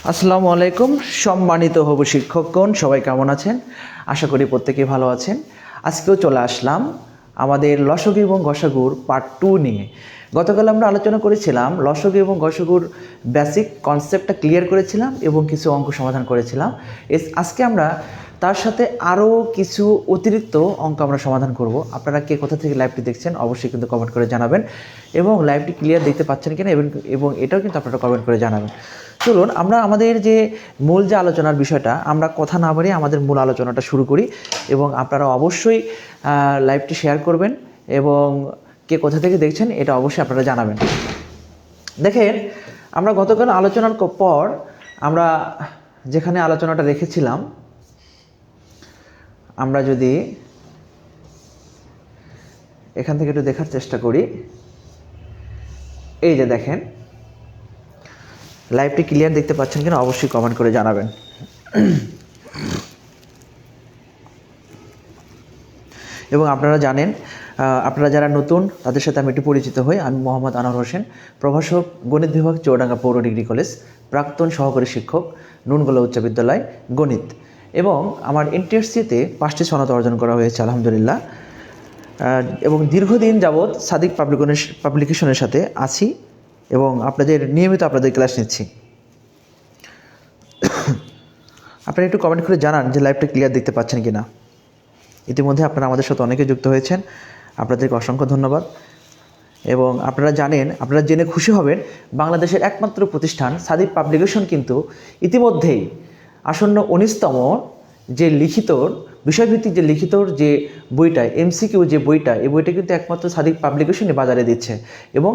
আসসালামু আলাইকুম সম্মানিত হবু শিক্ষকগণ, সবাই কেমন আছেন? আশা করি প্রত্যেকেই ভালো আছেন। আজকেও চলে আসলাম আমাদের লসগু এবং গসাগুর পার্ট 2 নিয়ে। গতকাল আমরা আলোচনা করেছিলাম লসগু এবং গসাগুর বেসিক কনসেপ্টটা ক্লিয়ার করেছিলাম এবং কিছু অঙ্ক সমাধান করেছিলাম। আজকে আমরা তার সাথে আরও কিছু অতিরিক্ত অঙ্ক আমরা সমাধান করব। আপনারা কে কোথা থেকে লাইভটি দেখছেন অবশ্যই কিন্তু কমেন্ট করে জানাবেন এবং লাইভটি ক্লিয়ার দেখতে পাচ্ছেন কিনা এবং এটাও কিন্তু আপনারা কমেন্ট করে জানাবেন। চলুন আমরা আমাদের যে মূল যে আলোচনার বিষয়টা, আমরা কথা না বাড়িয়ে আমাদের মূল আলোচনাটা শুরু করি এবং আপনারা অবশ্যই লাইভটি শেয়ার করবেন এবং কে কোথা থেকে দেখছেন এটা অবশ্যই আপনারা জানাবেন। দেখেন, আমরা গতকাল আলোচনার পর আমরা যেখানে আলোচনাটা রেখেছিলাম, আমরা যদি এখান থেকে একটু দেখার চেষ্টা করি, এই যে দেখেন লাইভটি ক্লিয়ার দেখতে পাচ্ছেন কিনা অবশ্যই কমেন্ট করে জানাবেন। এবং আপনারা জানেন, আপনারা যারা নতুন তাদের সাথে আমি একটু পরিচিত হই। আমি মোহাম্মদ আনোয়ার হোসেন, প্রভাষক, গণিত বিভাগ, চৌডাঙ্গা পৌর ডিগ্রি কলেজ, প্রাক্তন সহকারী শিক্ষক, নুনগোলা উচ্চ বিদ্যালয়, গণিত। এবং আমার এনটিআরসিতে 5টি সনদ অর্জন করা হয়েছে আলহামদুলিল্লাহ। এবং দীর্ঘদিন যাবৎ সাদিক পাবলিকেশনের সাথে আছি এবং নিয়মিত আপনাদের ক্লাস নিচ্ছি। আপনারা একটু কমেন্ট করে জানান যে লাইভটা ক্লিয়ার দেখতে পাচ্ছেন কিনা। ইতিমধ্যে আপনারা আমাদের সাথে অনেকে যুক্ত হয়েছেন, আপনাদেরকে অসংখ্য ধন্যবাদ। এবং আপনারা জানেন, আপনারা জেনে খুশি হবেন, বাংলাদেশের একমাত্র প্রতিষ্ঠান সাদিক পাবলিকেশন কিন্তু ইতিমধ্যেই আসন্ন 19তম যে বিষয়ভিত্তিক যে লিখিতর যে বইটা, এমসিকিউ যে বইটা, এই বইটা কিন্তু একমাত্র সাদিক পাবলিকেশনই বাজারে দিচ্ছে এবং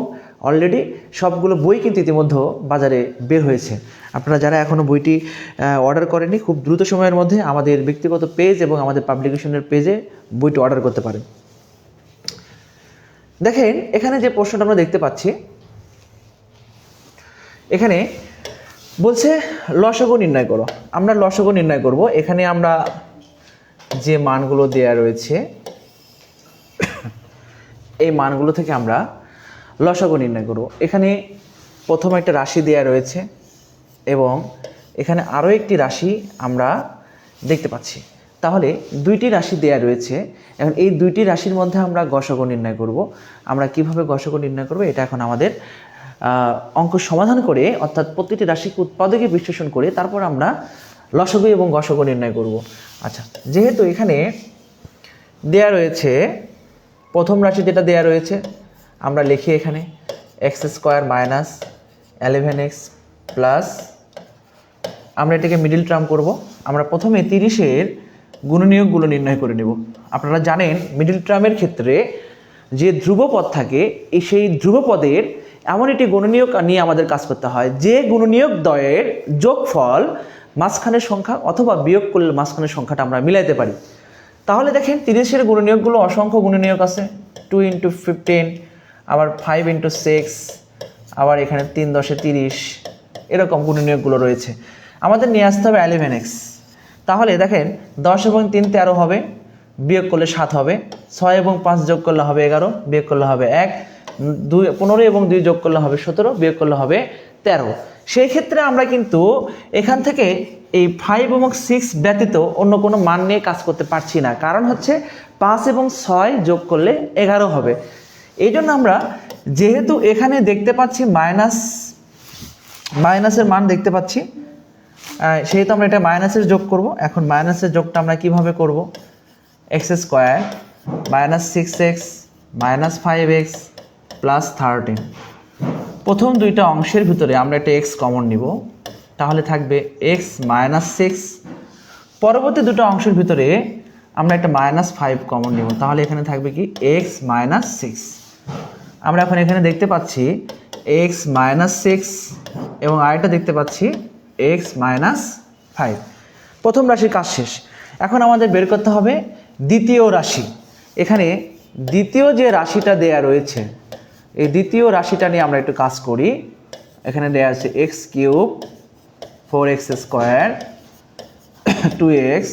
অলরেডি সবগুলো বই কিন্তু ইতিমধ্যে বাজারে বের হয়েছে। আপনারা যারা এখনও বইটি অর্ডার করেননি, খুব দ্রুত সময়ের মধ্যে আমাদের ব্যক্তিগত পেজ এবং আমাদের পাবলিকেশনের পেজে বইটি অর্ডার করতে পারেন। দেখেন, এখানে যে প্রশ্নটা আমরা দেখতে পাচ্ছি, এখানে বলছে লসগু নির্ণয় করো। আমরা লসগু নির্ণয় করব। এখানে আমরা যে মানগুলো দেয়া রয়েছে এই মানগুলো থেকে আমরা লসগু নির্ণয় করব। এখানে প্রথম একটা রাশি দেয়া রয়েছে এবং এখানে আরও একটি রাশি আমরা দেখতে পাচ্ছি। তাহলে দুইটি রাশি দেয়া রয়েছে। এখন এই দুইটি রাশির মধ্যে আমরা গসাগু নির্ণয় করব। আমরা কিভাবে গসাগু নির্ণয় করব এটা এখন আমাদের অঙ্ক সমাধান করে, অর্থাৎ প্রতিটি রাশিকে উৎপাদকে বিশ্লেষণ করে তারপর আমরা লসগু এবং গসাগু নির্ণয় করব। আচ্ছা, যেহেতু এখানে দেয়া রয়েছে প্রথম রাশি যেটা দেয়া রয়েছে, আমরা লিখি এখানে x² মাইনাস 11x প্লাস, আমরা এটাকে মিডিল টার্ম করব। আমরা প্রথমে 30-এর গুণনীয়কগুলো নির্ণয় করে নেব। আপনারা জানেন, মিডিল টার্মের ক্ষেত্রে যে ধ্রুবপদ থাকে, সেই ধ্রুবপদের এমন একটি গুণনীয়ক নিয়ে আমাদের কাজ করতে হয় যে গুণনীয়ক দ্বয়ের যোগফল মাঝখানের সংখ্যা অথবা বিয়োগ করলে মাঝখানের সংখ্যাটা আমরা মিলাইতে পারি। তাহলে দেখেন, 30-এর গুণনীয়কগুলো অসংখ্য গুণনীয়ক আছে, 2 × 15, আবার 5 × 6, আবার এখানে 3 × 10 = 30, এরকম গুণনীয়কগুলো রয়েছে। আমাদের নিয়ে আসতে হবে 11x। তাহলে দেখেন, 10 এবং 3 13 হবে, বিয়োগ করলে 7 হবে, 6 এবং 5 যোগ করলে হবে 11, বিয়োগ করলে হবে 1, 15 এবং 2 যোগ করলে হবে 17, বিয়োগ করলে হবে 13। সেই ক্ষেত্রে আমরা কিন্তু এখান থেকে এই 5 এবং 6 ব্যতীত অন্য কোনো মান নিয়ে কাজ করতে পারছি না, কারণ হচ্ছে 5 এবং 6 যোগ করলে 11 হবে। এই জন্য আমরা যেহেতু এখানে দেখতে পাচ্ছি মাইনাসের মান দেখতে পাচ্ছি, সেহেতু আমরা এটা মাইনাসের যোগ করব। এখন মাইনাসের যোগটা আমরা কিভাবে করব? x² minus 6x minus 5x plus 13। প্রথম দুইটা অংশের ভিতরে আমরা একটা x কমন নিব, তাহলে থাকবে x মাইনাস 6। পরবর্তী দুটো অংশের ভিতরে আমরা একটা -5 কমন নিব, তাহলে এখানে থাকবে কি x মাইনাস 6। আমরা এখন এখানে দেখতে পাচ্ছি x মাইনাস 6 এবং আরেকটা দেখতে পাচ্ছি x মাইনাস 5। প্রথম রাশির কাজ শেষ। এখন আমাদের বের করতে হবে দ্বিতীয় রাশি। এখানে দ্বিতীয় যে রাশিটা দেয়া রয়েছে, এই দ্বিতীয় রাশিটা নিয়ে আমরা একটু কাজ করি। এখানে দেয়া আছে x³ 4x² 2x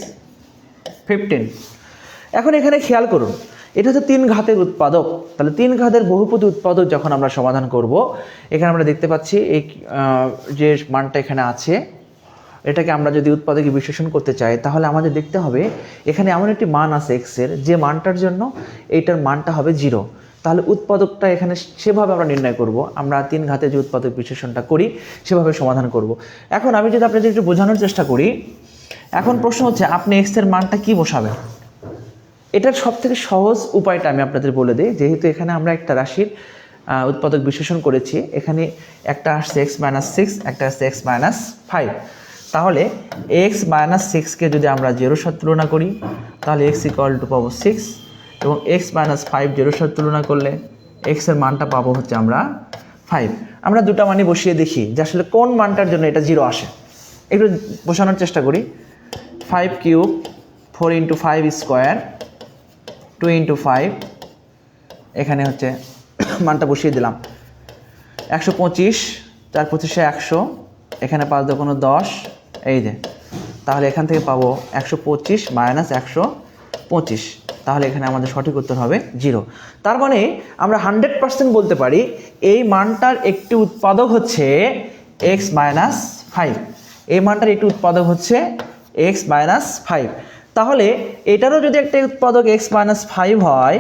15। এখন এখানে খেয়াল করুন, এটা হচ্ছে 3 ঘাতের উৎপাদক। তাহলে 3 ঘাতের বহুপদী উৎপাদক যখন আমরা সমাধান করব, এখানে আমরা দেখতে পাচ্ছি এই যে মানটা এখানে আছে এটাকে আমরা যদি উৎপাদকে বিশ্লেষণ করতে চাই তাহলে আমাদের দেখতে হবে এখানে এমন একটি মান আছে এক্সের যে মানটার জন্য এইটার মানটা হবে 0। তাহলে উৎপাদকটা এখানে সেভাবে আমরা নির্ণয় করব, আমরা 3 ঘাতে যে উৎপাদক বিশ্লেষণটা করি সেভাবে সমাধান করব। এখন আমি যদি আপনাদের একটু বোঝানোর চেষ্টা করি, এখন প্রশ্ন হচ্ছে আপনি এক্সের মানটা কি বসাবেন। এটার সবথেকে সহজ উপায়টা আমি আপনাদের বলে দিই। যেহেতু এখানে আমরা একটা রাশির উৎপাদক বিশ্লেষণ করেছি, এখানে একটা আসছে x-6, একটা আসছে x-5, তাহলে x-6কে যদি আমরা 0 সাথে তুলনা করি তাহলে x = পাবো 6, এবং x-5 0 সাথে তুলনা করলে x এর মানটা পাবো হচ্ছে আমরা 5। আমরা দুটা মানই বসিয়ে দেখি যে আসলে কোন মানটার জন্য এটা 0 আসে। একটু বসানোর চেষ্টা করি। 5³ 4 × 5 স্কোয়ার 2 × 5, এখানে হচ্ছে মানটা বসিয়ে দিলাম 125, 4 × 25 100, এখানে 5 × 2 = 10, এই যে তাহলে এখান থেকে পাবো 125 - 125, তাহলে এখানে আমাদের সঠিক উত্তর হবে 0। তার মানে আমরা 100% বলতে পারি এই মানটার একটি উৎপাদক হচ্ছে x-5, এই মানটার একটি উৎপাদক হচ্ছে x-5। তাহলে এটারও যদি একটা উৎপাদক x-5 হয়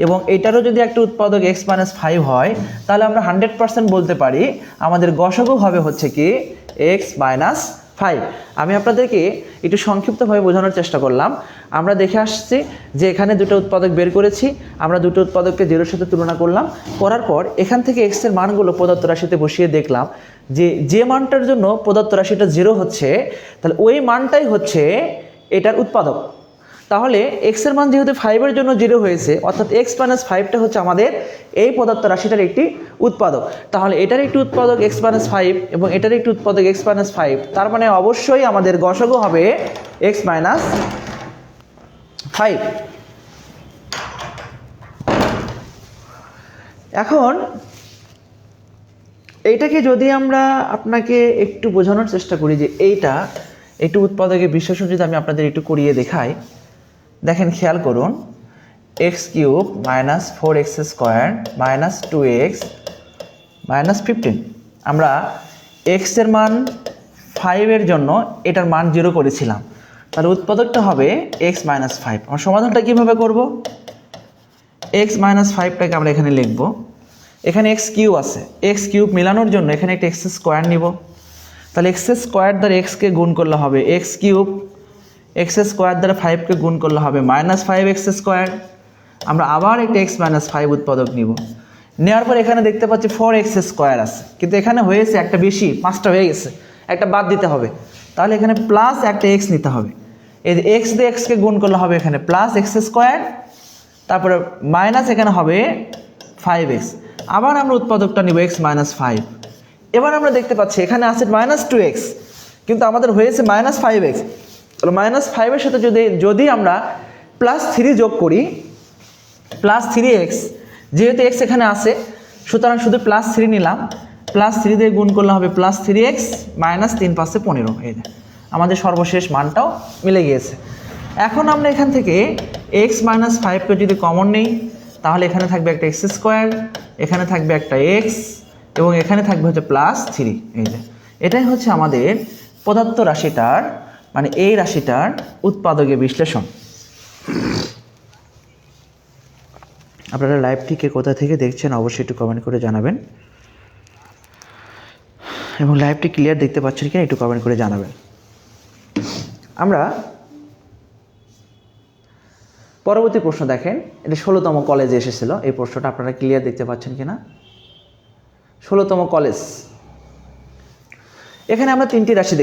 এবং এটারও যদি একটা উৎপাদক x-5 হয় তাহলে আমরা 100% বলতে পারি আমাদের গসাগু হবে হচ্ছে কি x-5। আমি আপনাদেরকে একটু সংক্ষিপ্তভাবে বোঝানোর চেষ্টা করলাম। আমরা দেখে আসছি যে এখানে দুটো উৎপাদক বের করেছি, আমরা দুটো উৎপাদককে 0-এর সাথে তুলনা করলাম, করার পর এখান থেকে x এর মানগুলো প্রদত্ত রাশিতে বসিয়ে দেখলাম যে মানটার জন্য প্রদত্ত রাশিটা 0 হচ্ছে তাহলে ওই মানটাই হচ্ছে এটার উৎপাদক। তাহলে x এর মান যেহেতু 5 এর জন্য 0 হয়েছে, অর্থাৎ x-5টা হচ্ছে আমাদের এই প্রদত্ত রাশিটার একটি উৎপাদক। তাহলে এটার একটি উৎপাদক x-5 এবং এটার একটি উৎপাদক x-5, তার মানে অবশ্যই আমাদের গসাগু হবে x-5। এখন এইটাকে যদি আমরা আপনাকে একটু বোঝানোর চেষ্টা করি যে এইটা একটু উৎপাদকের বিশ্লেষণ যদি আমি আপনাদের একটু করিয়ে দেখাই, দেখেন খেয়াল করুন, x³ - 4x² - 2x - 15, আমরা x এর মান 5 এর জন্য এটার মান 0 করেছিলাম, তাহলে উৎপাদকটা হবে x-5। আমরা সমাধানটা কীভাবে করব? x-5টাকে আমরা এখানে লিখব, এখানে x³ আছে, x³ মেলানোর জন্য এখানে একটা x² নিব, তাহলে x² দ্বারা x-কে গুণ করলে হবে x³, x² দ্বারা 5কে গুণ করলে হবে -5x²। আমরা আবার একটা x-5 উৎপাদক নিব, নেওয়ার পর এখানে দেখতে পাচ্ছি 4x² আছে, কিন্তু এখানে হয়েছে একটা বেশি, 5টা হয়ে গেছে, একটা বাদ দিতে হবে, তাহলে এখানে প্লাস একটা x নিতে হবে। এই যে x দিয়ে x-কে গুণ করলে হবে এখানে +x², তারপরে মাইনাস এখানে হবে 5x, আবার আমরা উৎপাদকটা নিব x-5। এবার আমরা দেখতে পাচ্ছি এখানে আছে -2x, কিন্তু আমাদের হয়েছে -5x, তাহলে -5 এর সাথে যদি আমরা +3 যোগ করি, +3x, যেহেতু x এখানে আছে সুতরাং শুধু +3 নিলাম, +3 দিয়ে গুণ করলে হবে +3x - 3 × 5 = 15। এই যে আমাদের সর্বশেষ মানটাও মিলে গিয়েছে। এখন আমরা এখান থেকে x-5কে যদি কমন নেই তাহলে এখানে থাকবে একটা x², এখানে থাকবে একটা x, এবং এখানে থাকবে হচ্ছে +3। এই যে এটাই হচ্ছে আমাদের প্রদত্ত রাশিটার, মানে এই রাশিটার উৎপাদকে বিশ্লেষণ। আপনারা লাইভটিকে কোথা থেকে দেখছেন অবশ্যই একটু কমেন্ট করে জানাবেন, এবং লাইভটি ক্লিয়ার দেখতে পাচ্ছেন কিনা একটু কমেন্ট করে জানাবেন। আমরা পরবর্তী প্রশ্ন দেখেন, এটা 16তম কলেজে এসেছিল, এই প্রশ্নটা আপনারা ক্লিয়ার দেখতে পাচ্ছেন কিনা। 16তম কলেজ, এখানে আমরা 3টি রাশি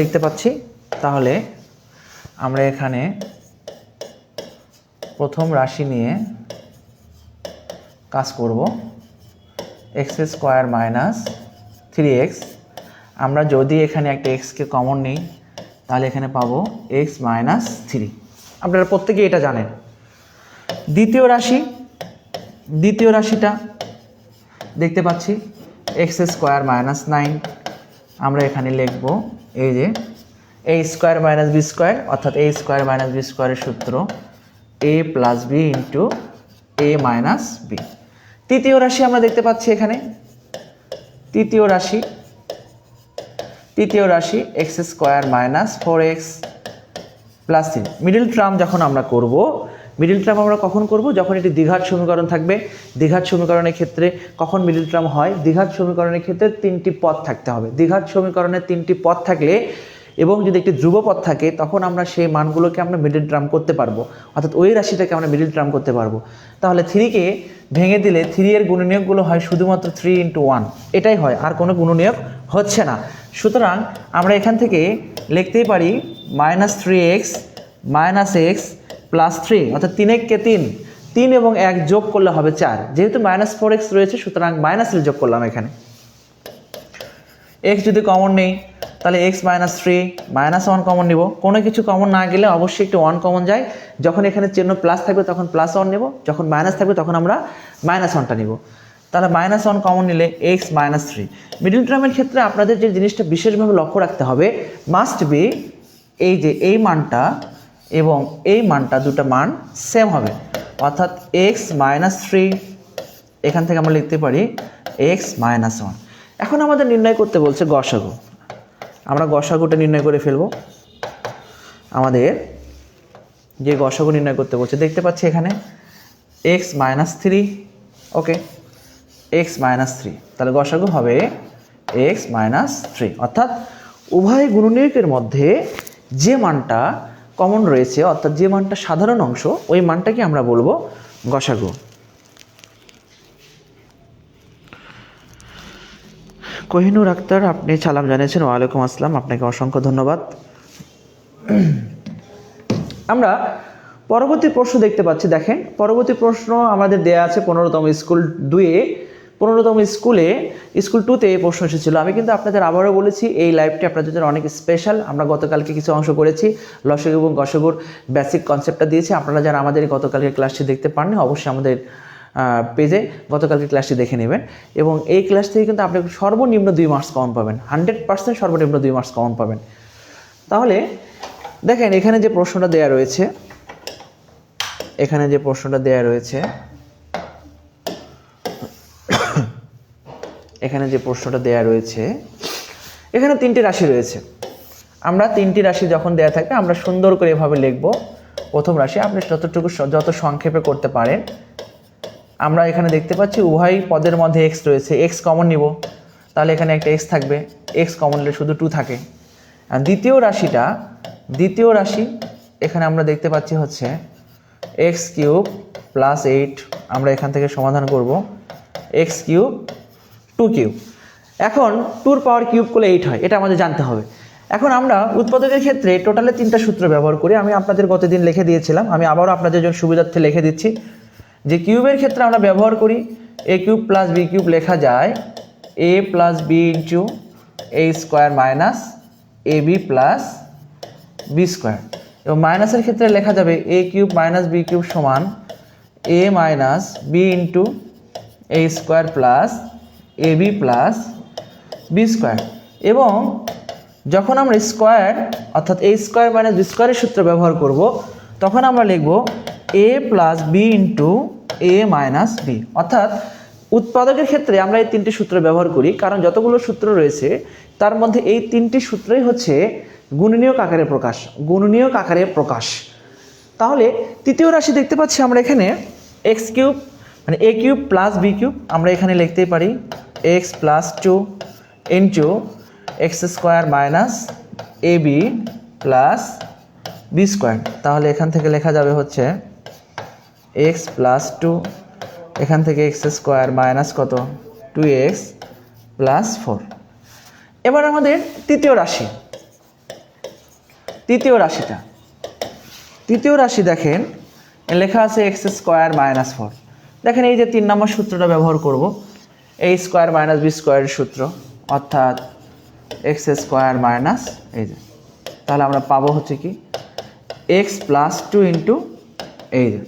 দেখতে পাচ্ছি, তাহলে আমরা এখানে প্রথম রাশি নিয়ে কাজ করব, x² - 3x। আমরা যদি এখানে একটা x-কে কমন নিই তাহলে এখানে পাবো x-3, আপনারা প্রত্যেকেই এটা জানেন। দ্বিতীয় রাশিটা দেখতে পাচ্ছি x² - 9, আমরা এখানে লিখব এই যে a² - b², অর্থাৎ a² - b² এর সূত্র a + b × a - b। তৃতীয় রাশি আমরা দেখতে পাচ্ছি এখানে তৃতীয় রাশি x square minus 4x plus 3। Middle term যখন আমরা করব, মিডল টার্ম আমরা কখন করব? যখন এটি দ্বিঘাত সমীকরণ থাকবে। দ্বিঘাত সমীকরণের ক্ষেত্রে কখন মিডল টার্ম হয়? দ্বিঘাত সমীকরণের ক্ষেত্রে 3টি পদ থাকতে হবে। দ্বিঘাত সমীকরণে 3টি পদ থাকলে এবং যদি একটি ধ্রুব পদ থাকে তখন আমরা সেই মানগুলোকে আমরা মিডল টার্ম করতে পারবো, অর্থাৎ ওই রাশিটাকে আমরা মিডল টার্ম করতে পারবো। তাহলে 3কে ভেঙে দিলে 3 এর গুণনীয়কগুলো হয় শুধুমাত্র 3 × 1, এটাই হয়, আর কোনো গুণনীয়ক হচ্ছে না। সুতরাং আমরা এখান থেকে লিখতেই পারি -3x - x প্লাস 3, অর্থাৎ 3 3 এবং 1 যোগ করলে হবে 4। যেহেতু -4x রয়েছে সুতরাং -3 যোগ করলাম এখানে। x যদি কমন নেই তাহলে x - 3 -1 কমন নিব। কোনো কিছু কমন না গেলে অবশ্যই একটি 1 কমন যায়। যখন এখানে চিহ্ন প্লাস থাকবে তখন +1 নেব, যখন মাইনাস থাকবে তখন আমরা -1টা নিব। তাহলে -1 কমন নিলে x - 3। মিডল টার্মের ক্ষেত্রে আপনাদের যে জিনিসটা বিশেষভাবে লক্ষ্য রাখতে হবে, মাস্ট বি এই যে এই মানটা এবং এই মানটা, দুটো মান সেম হবে, অর্থাৎ x - 3 এখান থেকে আমরা লিখতে পারি x - 1। এখন আমাদের নির্ণয় করতে বলছে গসাগু। আমরা গসাগুটা নির্ণয় করে ফেলব। আমাদের যে গসাগু নির্ণয় করতে বলছে দেখতে পাচ্ছি এখানে x - 3, ওকে, x - 3, তাহলে গসাগু হবে x - 3, অর্থাৎ উভয় গুণনীয়কের মধ্যে যে মানটা কমন রয়েছে, অর্থাৎ যে মানটা সাধারণ অংশ, ওই মানটাকে আমরা বলবো গসাগু। কোহিনুর আক্তার, আপনি সালাম জানিয়েছেন। ওয়ালাইকুম আসসালাম, আপনাকে অসংখ্য ধন্যবাদ। আমরা পরবর্তী প্রশ্ন দেখতে পাচ্ছি। দেখেন, পরবর্তী প্রশ্ন আমাদের দেয়া আছে 15তম স্কুল 2-এ। 15তম স্কুল 2-তে এই প্রশ্ন এসেছিল। আমি কিন্তু আপনাদের আবারও বলেছি এই লাইভটি আপনাদের জন্য অনেক স্পেশাল। আমরা গতকালকে কিছু অংশ করেছি, লসাগু এবং গসাগুর বেসিক কনসেপ্টটা দিয়েছি। আপনারা যারা আমাদের গতকালকে ক্লাসটি দেখতে পাননি অবশ্যই আমাদের পেজে গতকালকে ক্লাসটি দেখে নেবেন, এবং এই ক্লাস থেকে কিন্তু আপনি সর্বনিম্ন 2 মার্কস কমন পাবেন, 100% সর্বনিম্ন 2 মার্কস কমন পাবেন। তাহলে দেখেন এখানে যে প্রশ্নটা দেয়া রয়েছে, এখানে 3টি রাশি রয়েছে। আমরা 3টি রাশি যখন দেয়া থাকবে আমরা সুন্দর করে এভাবে লিখব। প্রথম রাশি আপনি যত সংক্ষেপে করতে পারেন। আমরা এখানে দেখতে পাচ্ছি উভয় পদের মধ্যে x রয়েছে, x কমন নিব, তাহলে এখানে একটা x থাকবে, x কমন নিলে শুধু 2 থাকে। আর দ্বিতীয় রাশি এখানে আমরা দেখতে পাচ্ছি হচ্ছে x³ + 8, আমরা এখান থেকে সমাধান করব x³ 2³ এখন 2 এর পাওয়ার কিউব করলে 8 হয়, এটা আমাদের জানতে হবে। এখন আমরা উৎপাদকের ক্ষেত্রে টোটালে 3টা সূত্র ব্যবহার করি। আমি আপনাদের গতদিন লিখে দিয়েছিলাম, আমি আবারও আপনাদের জন্য সুবিধার্থে লিখে দিচ্ছি। যে কিউবের ক্ষেত্রে আমরা ব্যবহার করি a³ + b³ লেখা যায় a + b × a² - ab + b², এবং মাইনাসের ক্ষেত্রে লেখা যাবে a³ - b³ সমান a - b × a² + ab + b², এবং যখন আমরা স্কোয়ার অর্থাৎ a² - b² এর সূত্র ব্যবহার করব তখন আমরা লিখব a + b × a - b, অর্থাৎ উৎপাদকের ক্ষেত্রে আমরা এই 3টি সূত্র ব্যবহার করি, কারণ যতগুলো সূত্র রয়েছে তার মধ্যে এই 3টি সূত্রই হচ্ছে গুণনীয়ক আকারে প্রকাশ। তাহলে তৃতীয় রাশি দেখতে পাচ্ছি আমরা এখানে x³ মানে a³ + b³ আমরা এখানে লিখতেই পারি x + 2 × x² - ab + b², তাহলে এখান থেকে লেখা যাবে হচ্ছে x + 2, এখান থেকে x² - কত 2x + 4। এবার আমাদের তৃতীয় রাশি দেখেন লেখা আছে x² - 4। দেখেন এই যে 3 নম্বর সূত্রটা ব্যবহার করব, a² - b² এর সূত্র, অর্থাৎ x² - এই যে, তাহলে আমরা পাবো হচ্ছে কি x + 2 × এই যে।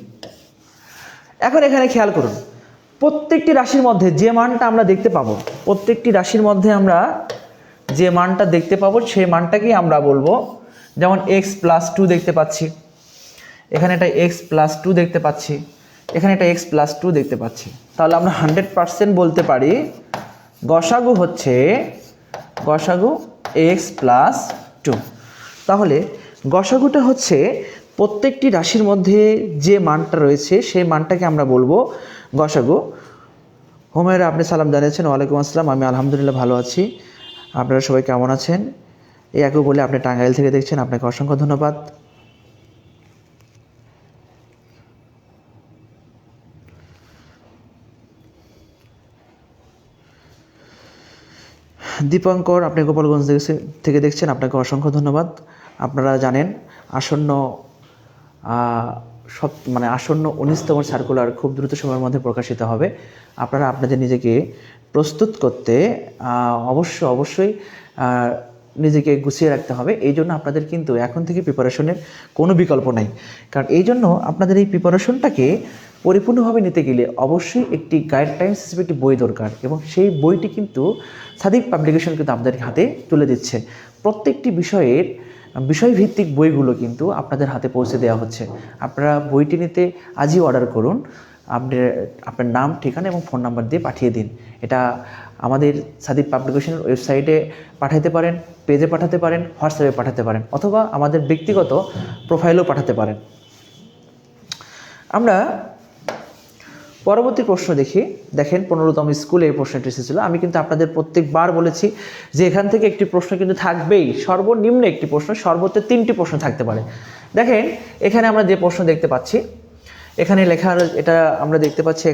এখন এখানে খেয়াল করুন, প্রত্যেকটি রাশির মধ্যে যে মানটা আমরা দেখতে পাবো, সেই মানটাকেই আমরা বলবো। যেমন x + 2 দেখতে পাচ্ছি, এখানে একটা x + 2 দেখতে পাচ্ছি, এখানে একটা x + 2 দেখতে পাচ্ছি, তাহলে আমরা 100% বলতে পারি গসাগু হচ্ছে গসাগু এক্স প্লাস 2। তাহলে গসাগুটা হচ্ছে প্রত্যেকটি রাশির মধ্যে যে মানটা রয়েছে সেই মানটাকে আমরা বলবো গসাগু। হুমায়রা আপনি সালাম জানিয়েছেন। ওয়ালাইকুম আসসালাম, আমি আলহামদুলিল্লাহ ভালো আছি। আপনারা সবাই কেমন আছেন? এই একই বলে আপনি টাঙ্গাইল থেকে দেখছেন, আপনাকে অসংখ্য ধন্যবাদ। দীপঙ্কর আপনি গোপালগঞ্জ থেকে দেখছেন, আপনাকে অসংখ্য ধন্যবাদ। আপনারা জানেন আসন্ন আসন্ন 19তম সার্কুলার খুব দ্রুত সময়ের মধ্যে প্রকাশিত হবে। আপনারা আপনাদের নিজেকে প্রস্তুত করতে অবশ্যই নিজেকে গুছিয়ে রাখতে হবে। এই জন্য আপনাদের কিন্তু এখন থেকে প্রিপারেশনের কোনো বিকল্প নাই। কারণ এই জন্য আপনাদের এই প্রিপারেশনটাকে পরিপূর্ণভাবে নিতে গেলে অবশ্যই একটি গাইডলাইন্স হিসেবে একটি বই দরকার, এবং সেই বইটি কিন্তু সাদিক পাবলিকেশন কিন্তু আপনাদের হাতে তুলে দিচ্ছে। প্রত্যেকটি বিষয়ভিত্তিক বইগুলো কিন্তু আপনাদের হাতে পৌঁছে দেওয়া হচ্ছে। আপনারা বইটি নিতে আজই অর্ডার করুন। আপনার নাম, ঠিকানা এবং ফোন নাম্বার দিয়ে পাঠিয়ে দিন। এটা আমাদের সাদিক পাবলিকেশনের ওয়েবসাইটে পাঠাতে পারেন, পেজে পাঠাতে পারেন, হোয়াটসঅ্যাপে পাঠাতে পারেন, অথবা আমাদের ব্যক্তিগত প্রোফাইলেও পাঠাতে পারেন। আমরা পরবর্তী প্রশ্ন দেখি। দেখেন 15তম স্কুলে এই প্রশ্নটি এসেছিল। আমি কিন্তু আপনাদের প্রত্যেকবার বলেছি যে এখান থেকে একটি প্রশ্ন কিন্তু থাকবেই, সর্বনিম্ন একটি প্রশ্ন, সর্বোচ্চ 3টি প্রশ্ন থাকতে পারে। দেখেন এখানে আমরা যে প্রশ্ন দেখতে পাচ্ছি, এখানে লেখা, এটা আমরা দেখতে পাচ্ছি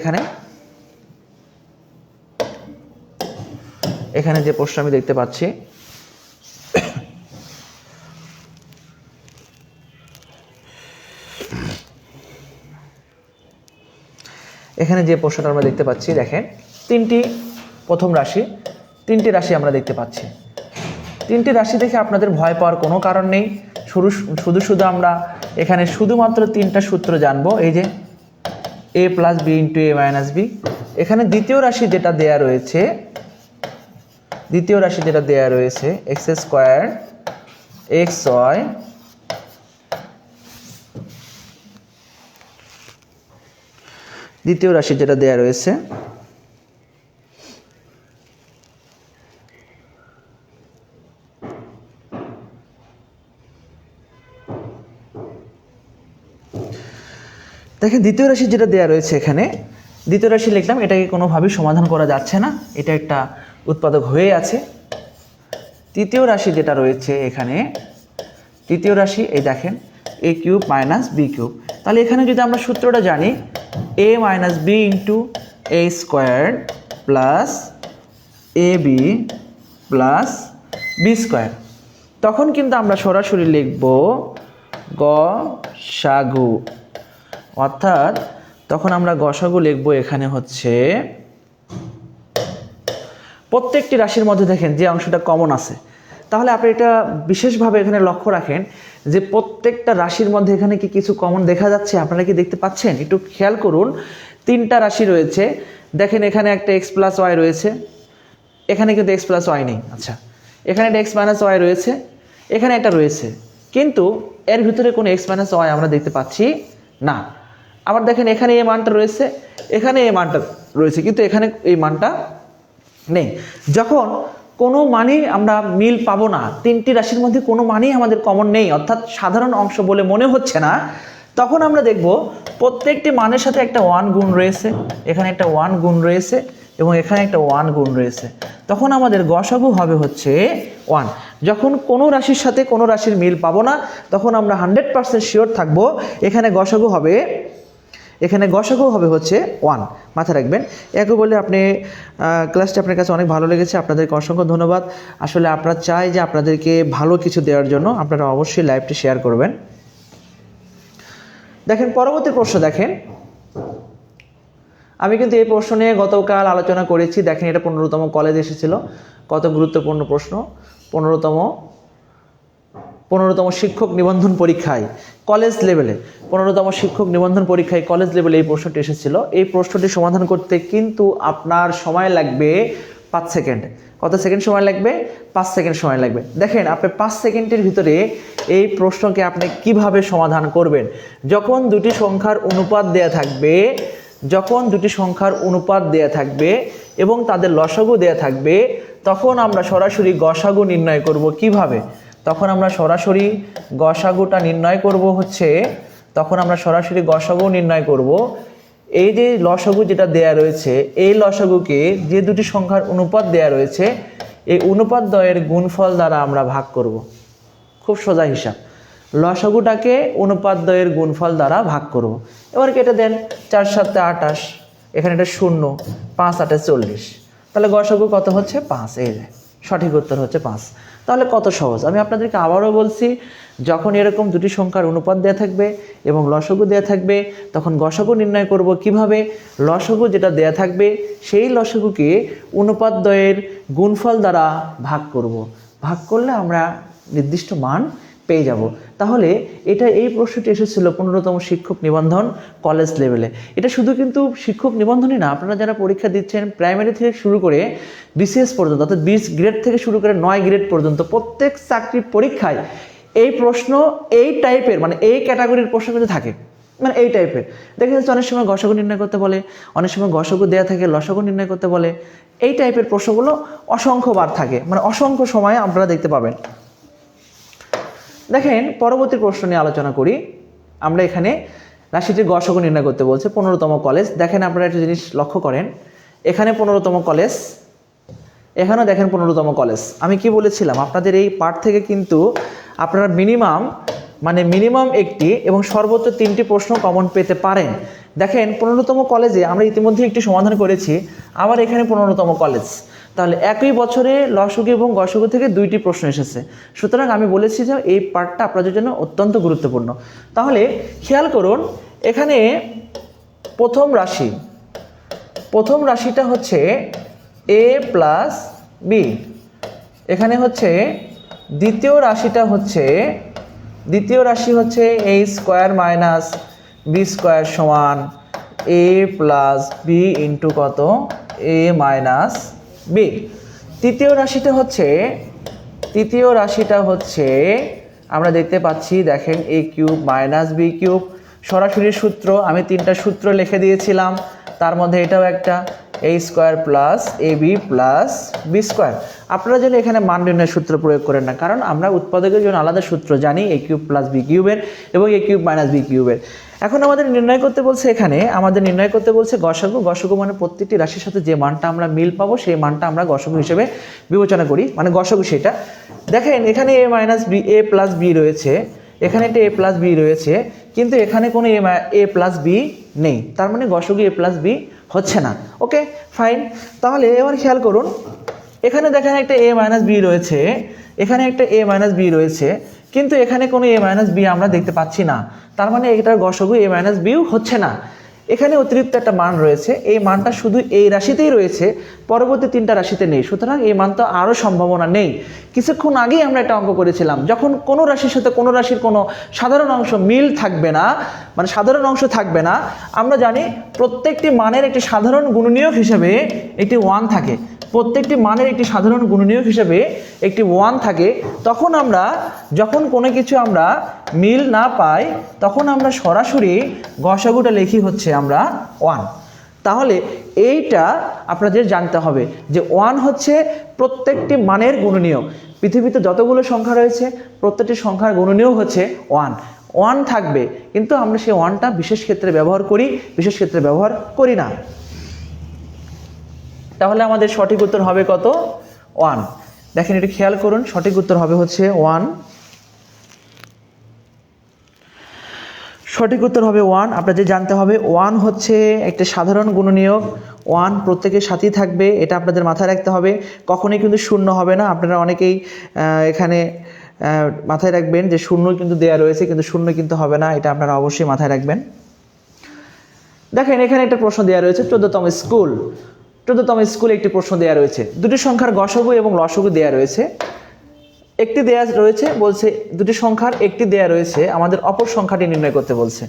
এখানে যে প্রশ্ন আমি দেখতে পাচ্ছি, এখানে যে প্রশ্নটা আমরা দেখতে পাচ্ছি, দেখেন তিনটি রাশি আমরা দেখতে পাচ্ছি। 3টি রাশি দেখে আপনাদের ভয় পাওয়ার কোনো কারণ নেই। শুধু আমরা এখানে শুধুমাত্র 3টা সূত্র জানবো। এই যে a plus B into A minus B. এখানে দ্বিতীয় রাশি যেটা দেয়া রয়েছে এক্স স্কোয়ার এক্স ওয়াই দ্বিতীয় রাশি যেটা দেয়া রয়েছে, দেখেন দ্বিতীয় রাশি যেটা দেয়া রয়েছে, এখানে দ্বিতীয় রাশি লিখলাম, এটাকে কোনোভাবেই সমাধান করা যাচ্ছে না, এটা একটা উৎপাদক হয়ে আছে। তৃতীয় রাশি যেটা রয়েছে এখানে, তৃতীয় রাশি এই দেখেন এ কিউব মাইনাস বি কিউব। তাহলে এখানে যদি আমরা সূত্রটা জানি, এ মাইনাস বি ইন্টু এ স্কোয়ার প্লাস এ বি প্লাস বি স্কোয়ার, তখন কিন্তু আমরা সরাসরি লিখব গসাগু। অর্থাৎ তখন আমরা গসাগু লিখব এখানে হচ্ছে প্রত্যেকটি রাশির মধ্যে দেখেন যে অংশটা কমন আছে। তাহলে আপনি এটা বিশেষভাবে এখানে লক্ষ্য রাখেন যে প্রত্যেকটা রাশির মধ্যে এখানে কি কিছু কমন দেখা যাচ্ছে, আপনারা কি দেখতে পাচ্ছেন? একটু খেয়াল করুন। 3টা রাশি রয়েছে, দেখেন এখানে একটা এক্স প্লাস ওয়াই রয়েছে, এখানে কিন্তু এক্স প্লাস ওয়াই নেই। আচ্ছা, এখানে একটা এক্স মাইনাস ওয়াই রয়েছে, এখানে একটা রয়েছে, কিন্তু এর ভিতরে কোনো এক্স মাইনাস ওয়াই আমরা দেখতে পাচ্ছি না। আবার দেখেন এখানে এই মানটা রয়েছে, এখানে এই মানটা রয়েছে, কিন্তু এখানে এই মানটা নেই। যখন কোনো মানই আমরা মিল পাবো না, 3টি রাশির মধ্যে কোনো মানই আমাদের কমন নেই, অর্থাৎ সাধারণ অংশ বলে মনে হচ্ছে না, তখন আমরা দেখব প্রত্যেকটি মানের সাথে একটা 1 গুণ রয়েছে, এখানে একটা 1 গুণ রয়েছে এবং এখানে একটা 1 গুণ রয়েছে। তখন আমাদের গসাগু হবে হচ্ছে 1। যখন কোনো রাশির সাথে কোনো রাশির মিল পাবো না, তখন আমরা 100% শিওর থাকবো এখানে গসাগু হবে হচ্ছে 1। মাথায় রাখবেন। একই বলে আপনি ক্লাসটি আপনার কাছে অনেক ভালো লেগেছে, আপনাদেরকে অসংখ্য ধন্যবাদ। আসলে আপনারা চাই যে আপনাদেরকে ভালো কিছু দেওয়ার জন্য আপনারা অবশ্যই লাইভটি শেয়ার করবেন। দেখেন পরবর্তী প্রশ্ন, দেখেন আমি কিন্তু এই প্রশ্ন নিয়ে গতকাল আলোচনা করেছি। দেখেন এটা 15তম কলেজ এসেছিল, কত গুরুত্বপূর্ণ প্রশ্ন। 15তম শিক্ষক নিবন্ধন পরীক্ষায় কলেজ লেভেলে, 15তম শিক্ষক নিবন্ধন পরীক্ষায় কলেজ লেভেলে এই প্রশ্নটি এসেছিল। এই প্রশ্নটি সমাধান করতে কিন্তু আপনার সময় লাগবে 5 সেকেন্ড। কত সেকেন্ড সময় লাগবে? 5 সেকেন্ড সময় লাগবে। দেখেন আপনি 5 সেকেন্ডের ভিতরে এই প্রশ্নকে আপনি কিভাবে সমাধান করবেন। যখন দুটি সংখ্যার অনুপাত দেয়া থাকবে এবং তাদের লসাগু দেয়া থাকবে, তখন আমরা সরাসরি গসাগু নির্ণয় করব কিভাবে? তখন আমরা সরাসরি গসাগুটা নির্ণয় করব হচ্ছে, তখন আমরা সরাসরি গসাগু নির্ণয় করব এই যে লসাগু যেটা দেয়া রয়েছে, এই লসাগুকে যে দুটি সংখ্যার অনুপাত দেয়া রয়েছে এই অনুপাত দ্বয়ের গুণফল দ্বারা আমরা ভাগ করব। খুব সোজা হিসাব, লসাগুটাকে অনুপাত দ্বয়ের গুণফল দ্বারা ভাগ করব। এবার কেটে দেন, 4 × 7 = 28, এখানে এটা 0, 5 × 8 = 40, তাহলে গসাগু কত হচ্ছে? 5। এই যে সঠিক উত্তর হচ্ছে 5। তাহলে কত সহজ। আমি আপনাদেরকে আবারও বলছি, যখন এরকম দুটি সংখ্যার অনুপাত দেয়া থাকবে এবং লসাগু দেয়া থাকবে, তখন গসাগু নির্ণয় করব কিভাবে? লসাগু যেটা দেয়া থাকবে সেই লসাগুকে অনুপাত দ্বয়ের গুণফল দ্বারা ভাগ করব। ভাগ করলে আমরা নির্দিষ্ট মান পেয়ে যাব। তাহলে এই প্রশ্নটি এসেছিল 15তম শিক্ষক নিবন্ধন কলেজ লেভেলে। এটা শুধু কিন্তু শিক্ষক নিবন্ধনই না, আপনারা যারা পরীক্ষা দিচ্ছেন প্রাইমারি থেকে শুরু করে বিসিএস পর্যন্ত, অর্থাৎ 20 গ্রেড থেকে শুরু করে 9 গ্রেড পর্যন্ত প্রত্যেক চাকরির পরীক্ষায় এই প্রশ্ন এই টাইপের, মানে এই ক্যাটাগরির প্রশ্ন কিন্তু থাকে, মানে এই টাইপের। দেখা যাচ্ছে অনেক সময় গসাগু নির্ণয় করতে বলে, অনেক সময় গসাগু দেয়া থাকে লসাগু নির্ণয় করতে বলে। এই টাইপের প্রশ্নগুলো অসংখ্যবার থাকে, মানে অসংখ্য সময়ে আপনারা দেখতে পাবেন। দেখেন পরবর্তী প্রশ্ন নিয়ে আলোচনা করি। আমরা এখানে রাশিটির গসাগু নির্ণয় করতে বলছে 15তম কলেজ। দেখেন আপনারা একটা জিনিস লক্ষ্য করেন, এখানে 15তম কলেজ, এখানেও দেখেন 15তম কলেজ। আমি কি বলেছিলাম, আপনাদের এই পার্ট থেকে কিন্তু আপনারা মিনিমাম একটি এবং সর্বোচ্চ 3টি প্রশ্ন কমন পেতে পারেন। দেখেন 15তম কলেজে আমরা ইতিমধ্যে একটি সমাধান করেছি, আবার এখানে 15তম কলেজ। তাহলে একই বছরে লসাগু এবং গসাগু থেকে 2টি প্রশ্ন এসেছে। সুতরাং আমি বলেছি যে এই পার্টটা আপনাদের জন্য অত্যন্ত গুরুত্বপূর্ণ। তাহলে খেয়াল করুন, এখানে প্রথম রাশিটা হচ্ছে a + b, এখানে হচ্ছে দ্বিতীয় রাশি হচ্ছে a² - b² সমান a + b ইন্টু কত? a - b। তৃতীয় রাশিটা হচ্ছে আমরা দেখতে পাচ্ছি, দেখেন a³ - b³। সরাসরি সূত্র, আমি 3টা সূত্র লিখে দিয়েছিলাম, তার মধ্যে এটাও একটা, a² + ab + b²। আপনারা যেন এখানে মান নির্ণয়ের সূত্র প্রয়োগ করেন না, কারণ আমরা উৎপাদকের জন্য আলাদা সূত্র জানি a³ + b³ এবং a³ - b³। এখন আমাদের নির্ণয় করতে বলছে, এখানে আমাদের নির্ণয় করতে বলছে গসাগু মানে প্রত্যেকটি রাশির সাথে যে মানটা আমরা মিল পাবো সেই মানটা আমরা গসাগু হিসেবে বিবেচনা করি, মানে গসাগু সেটা। দেখেন এখানে a + b রয়েছে, এখানে একটা a + b রয়েছে, কিন্তু এখানে কোনো a + b নেই, তার মানে গসাগু a + b হচ্ছে না। Okay fine. তাহলে এবার খেয়াল করুন, এখানে দেখেন একটা a - b রয়েছে, এখানে একটা a - b রয়েছে, কিন্তু এখানে কোনো a - b আমরা দেখতে পাচ্ছি না, তার মানে এটার গসাগু a - b হচ্ছে না। এখানে অতিরিক্ত একটা মান রয়েছে, এই মানটা শুধু এই রাশিতেই রয়েছে, পরবর্তী 3টা রাশিতে নেই। সুতরাং এই মান তো আরও সম্ভাবনা নেই। কিছুক্ষণ আগেই আমরা একটা অঙ্ক করেছিলাম, যখন কোনো রাশির সাথে কোনো রাশির কোনো সাধারণ অংশ মিল থাকবে না, মানে সাধারণ অংশ থাকবে না, আমরা জানি প্রত্যেকটি মানের একটি সাধারণ গুণনীয়ক হিসেবে একটি 1 থাকে, প্রত্যেকটি মানের একটি সাধারণ গুণনীয়ক হিসেবে একটি 1 থাকে। তখন আমরা যখন কোনো কিছু আমরা মিল না পাই, তখন আমরা সরাসরি গসাগুটা লিখি হচ্ছে আমরা 1। তাহলে এইটা আপনাদের জানতে হবে যে 1 হচ্ছে প্রত্যেকটি মানের গুণনীয়ক। পৃথিবীতে যতগুলো সংখ্যা রয়েছে প্রত্যেকটি সংখ্যার গুণনীয়ক হচ্ছে 1 থাকবে, কিন্তু আমরা সেই 1টা বিশেষ ক্ষেত্রে ব্যবহার করি, বিশেষ ক্ষেত্রে ব্যবহার করি না। তাহলে আমাদের সঠিক উত্তর হবে কত? 1। দেখেন এটা খেয়াল করুন, সঠিক উত্তর হবে হচ্ছে 1। সঠিক উত্তর হবে 1। আপনাদের জানতে হবে 1 হচ্ছে একটা সাধারণ গুণনীয়ক, 1 প্রত্যেকের সাথেই থাকবে, এটা আপনাদের মাথায় রাখতে হবে। কখনোই কিন্তু 0 হবে না। আপনারা অনেকেই এখানে মাথায় রাখবেন যে 0 কিন্তু দেয়া রয়েছে, কিন্তু 0 কিন্তু হবে না, এটা আপনারা অবশ্যই মাথায় রাখবেন। দেখেন এখানে একটা প্রশ্ন দেওয়া রয়েছে, 14তম স্কুলে একটি প্রশ্ন দেওয়া রয়েছে, দুটি সংখ্যার গসাগু এবং লসাগু দেওয়া রয়েছে। একটি দেয়া রয়েছে, বলছে দুটি সংখ্যার একটি দেয়া রয়েছে, আমাদের অপর সংখ্যাটি নির্ণয় করতে বলছে।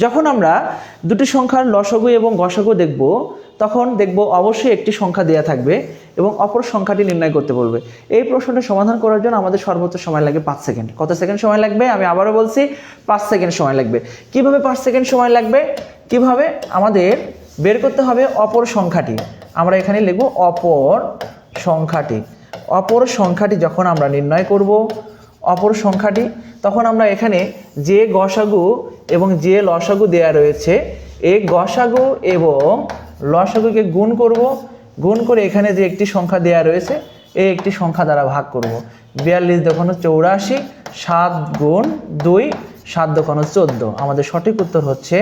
যখন আমরা দুটি সংখ্যার লসাগু এবং গসাগু দেখব, তখন দেখব অবশ্যই একটি সংখ্যা দেয়া থাকবে এবং অপর সংখ্যাটি নির্ণয় করতে বলবে। এই প্রশ্নটা সমাধান করার জন্য আমাদের সর্বোচ্চ সময় লাগবে 5 সেকেন্ড। কত সেকেন্ড সময় লাগবে? আমি আবারও বলছি, 5 সেকেন্ড সময় লাগবে। কিভাবে 5 সেকেন্ড সময় লাগবে? কিভাবে? আমাদের বের করতে হবে অপর সংখ্যাটি। আমরা এখানে লিখব অপর সংখ্যাটি। অপর সংখ্যাটি যখন আমরা নির্ণয় করব অপর সংখ্যাটি, তখন আমরা এখানে যে গসাগু এবং যে লসাগু দেয়া রয়েছে এই গসাগু এবং লসাগুকে গুণ করব, গুণ করে এখানে যে একটি সংখ্যা দেয়া রয়েছে এই একটি সংখ্যা দ্বারা ভাগ করব। 42 দোকানো 84, 7 গুণ 2, 7 দোকানো 14। আমাদের সঠিক উত্তর হচ্ছে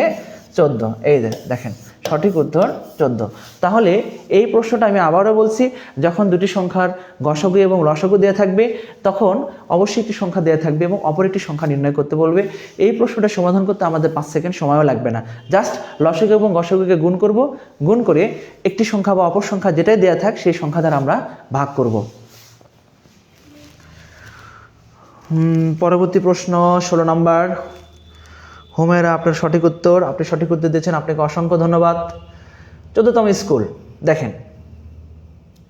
14। এই দেখেন সঠিক উত্তর 14। তাহলে এই প্রশ্নটা আমি আবারও বলছি, যখন দুটি সংখ্যার গসাগু এবং লসাগু দেওয়া থাকবে তখন অবশ্যই একটি সংখ্যা দেওয়া থাকবে এবং অপর একটি সংখ্যা নির্ণয় করতে বলবে। এই প্রশ্নটা সমাধান করতে আমাদের 5 সেকেন্ড সময়ও লাগবে না। জাস্ট লসাগু এবং গসাগুকে গুণ করব, গুণ করে একটি সংখ্যা বা অপর সংখ্যা যেটাই দেওয়া থাক সেই সংখ্যা দ্বারা আমরা ভাগ করব। পরবর্তী প্রশ্ন 16 নম্বর। হুমেরা আপনার সঠিক উত্তর, আপনি সঠিক উত্তর দিয়েছেন, আপনাকে অসংখ্য ধন্যবাদ। 14তম স্কুল, দেখেন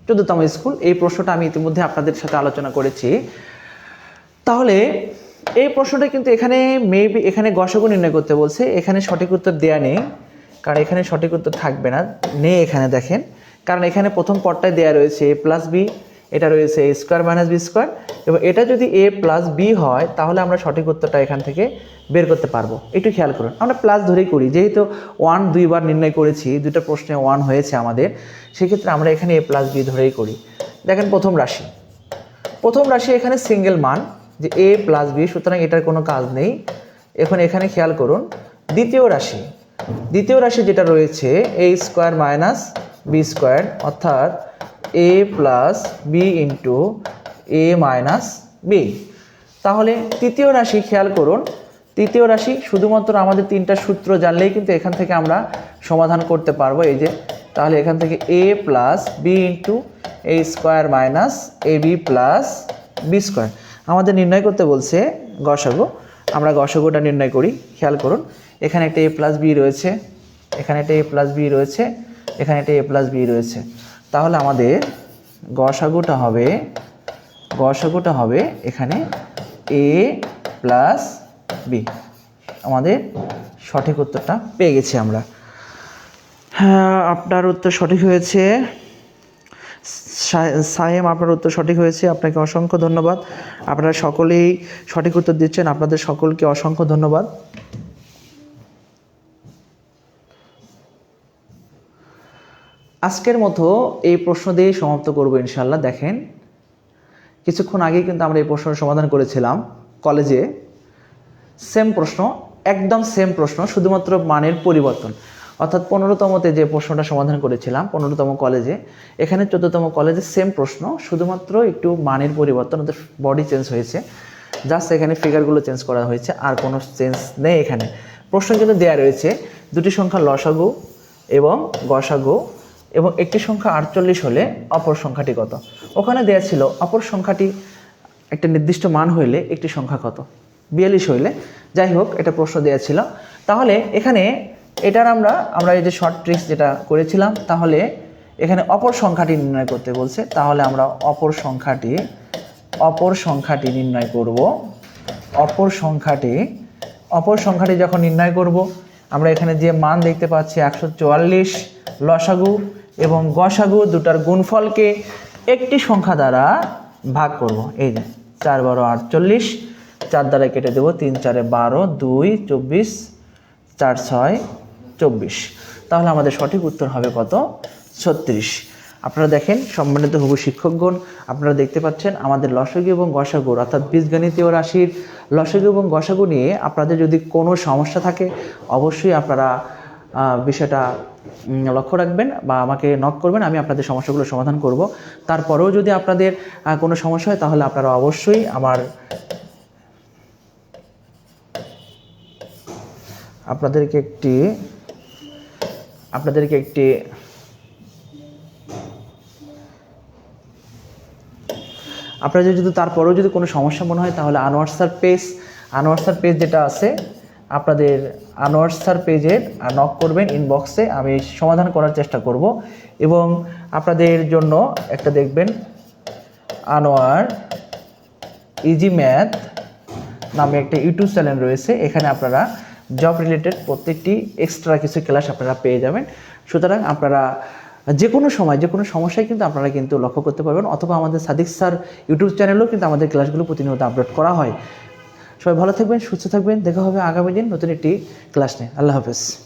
14তম স্কুল, এই প্রশ্নটা আমি ইতিমধ্যে আপনাদের সাথে আলোচনা করেছি। তাহলে এই প্রশ্নটা কিন্তু এখানে মেবি এখানে গসাগু নির্ণয় করতে বলছে, এখানে সঠিক উত্তর দেয়া নেই, কারণ এখানে সঠিক উত্তর থাকবে না, নেই এখানে দেখেন, কারণ এখানে প্রথম পদটায় দেয়া রয়েছে a প্লাস বি, এটা রয়েছে a square minus B square, এবং এটা যদি a প্লাস বি হয় তাহলে আমরা সঠিক উত্তরটা এখান থেকে বের করতে পারবো। একটু খেয়াল করুন, আমরা প্লাস ধরেই করি, যেহেতু 1 দুইবার নির্ণয় করেছি, দুটো প্রশ্নে 1 হয়েছে আমাদের, সেক্ষেত্রে আমরা এখানে a প্লাস বি ধরেই করি। দেখেন প্রথম রাশি এখানে সিঙ্গেল মান যে a প্লাস বি, সুতরাং এটার কোনো কাজ নেই। এখন এখানে খেয়াল করুন দ্বিতীয় রাশি যেটা রয়েছে a square minus B square, অর্থাৎ a plus B into a minus B. তাহলে তৃতীয় রাশি খেয়াল করুন, তৃতীয় রাশি শুধুমাত্র আমাদের 3টা সূত্র জানলেই কিন্তু এখান থেকে আমরা সমাধান করতে পারবো। এই যে তাহলে এখান থেকে a plus B into a square minus A B plus B square আমাদের নির্ণয় করতে বলছে গসাগু। আমরা গসাগুটা নির্ণয় করি। খেয়াল করুন এখানে একটা a প্লাস বি রয়েছে, এখানে একটা a প্লাস বি রয়েছে, এখানে একটা a প্লাস বি রয়েছে। তাহলে আমাদের গসাগুটা হবে এখানে a প্লাস বি। আমাদের সঠিক উত্তরটা পেয়ে গেছি আমরা। হ্যাঁ, আপনার উত্তর সঠিক হয়েছে সায়েম, আপনার উত্তর সঠিক হয়েছে, আপনাকে অসংখ্য ধন্যবাদ। আপনারা সকলেই সঠিক উত্তর দিচ্ছেন, আপনাদের সকলকে অসংখ্য ধন্যবাদ। আজকের মতো এই প্রশ্ন দিয়ে সমাপ্ত করব ইনশাল্লাহ। দেখেন কিছুক্ষণ আগেই কিন্তু আমরা এই প্রশ্নের সমাধান করেছিলাম কলেজে, সেম প্রশ্ন, একদম সেম প্রশ্ন, শুধুমাত্র মানের পরিবর্তন। অর্থাৎ 15তমতে যে প্রশ্নটা সমাধান করেছিলাম 15তম কলেজে, এখানে 14তম কলেজে সেম প্রশ্ন, শুধুমাত্র একটু মানের পরিবর্তন, অর্থাৎ বডি চেঞ্জ হয়েছে, জাস্ট এখানে ফিগারগুলো চেঞ্জ করা হয়েছে, আর কোনো চেঞ্জ নেই। এখানে প্রশ্ন কিন্তু দেওয়া রয়েছে দুটি সংখ্যা লসাগু এবং গসাগু এবং একটি সংখ্যা 48 হলে অপর সংখ্যাটি কত। ওখানে দেওয়া ছিল অপর সংখ্যাটি একটা নির্দিষ্ট মান হইলে একটি সংখ্যা কত, 42 হইলে, যাই হোক এটা প্রশ্ন দেওয়া ছিল। তাহলে এখানে এটার আমরা এই যে শর্ট ট্রিক্স যেটা করেছিলাম, তাহলে এখানে অপর সংখ্যাটি নির্ণয় করতে বলছে, তাহলে আমরা অপর সংখ্যাটি নির্ণয় করব। অপর সংখ্যাটি যখন নির্ণয় করব, আমরা এখানে যে মান দেখতে পাচ্ছি 144 লসাগু এবং গসাগু দুটার গুণফলকে একটি সংখ্যা দ্বারা ভাগ করব। এই যে 4 12 48, 4 দ্বারা কেটে দেবো, 3 4 12, 2 24, 4 6 24। তাহলে আমাদের সঠিক উত্তর হবে কত? 36। আপনারা দেখেন সম্মানিত হবু শিক্ষকগণ, আপনারা দেখতে পাচ্ছেন আমাদের লসাগু এবং গসাগু অর্থাৎ বীজগণিতীয় রাশির লসাগু এবং গসাগু নিয়ে আপনাদের যদি কোনো সমস্যা থাকে অবশ্যই আপনারা বিষয়টা লক্ষ্য রাখবেন বা আমাকে নক করবেন, আমি আপনাদের সমস্যাগুলো সমাধান করব। তারপরেও যদি আপনাদের কোনো সমস্যা হয় তাহলে আপনারা অবশ্যই আপনাদেরকে একটি আপনাদের যদি তারপরেও যদি কোনো সমস্যা মনে হয় তাহলে আনোয়ার স্যার পেজ যেটা আছে, আপনাদের আনোয়ার স্যার পেজের নক করবেন ইনবক্সে, আমি সমাধান করার চেষ্টা করব। এবং আপনাদের জন্য একটা দেখবেন আনোয়ার ইজি ম্যাথ নামে একটা ইউটিউব চ্যানেল রয়েছে, এখানে আপনারা জব রিলেটেড প্রত্যেকটি এক্সট্রা কিছু ক্লাস আপনারা পেয়ে যাবেন। সুতরাং আপনারা যে কোনো সময় যে কোনো সমস্যায় কিন্তু আপনারা কিন্তু লক্ষ্য করতে পারবেন, অথবা আমাদের সাদিক স্যার ইউটিউব চ্যানেলেও কিন্তু আমাদের ক্লাসগুলো প্রতিনিয়ত আপলোড করা হয়। সবাই ভালো থাকবেন, সুস্থ থাকবেন, দেখা হবে আগামী দিন নতুন একটি ক্লাস নিয়ে। আল্লাহ হাফেজ।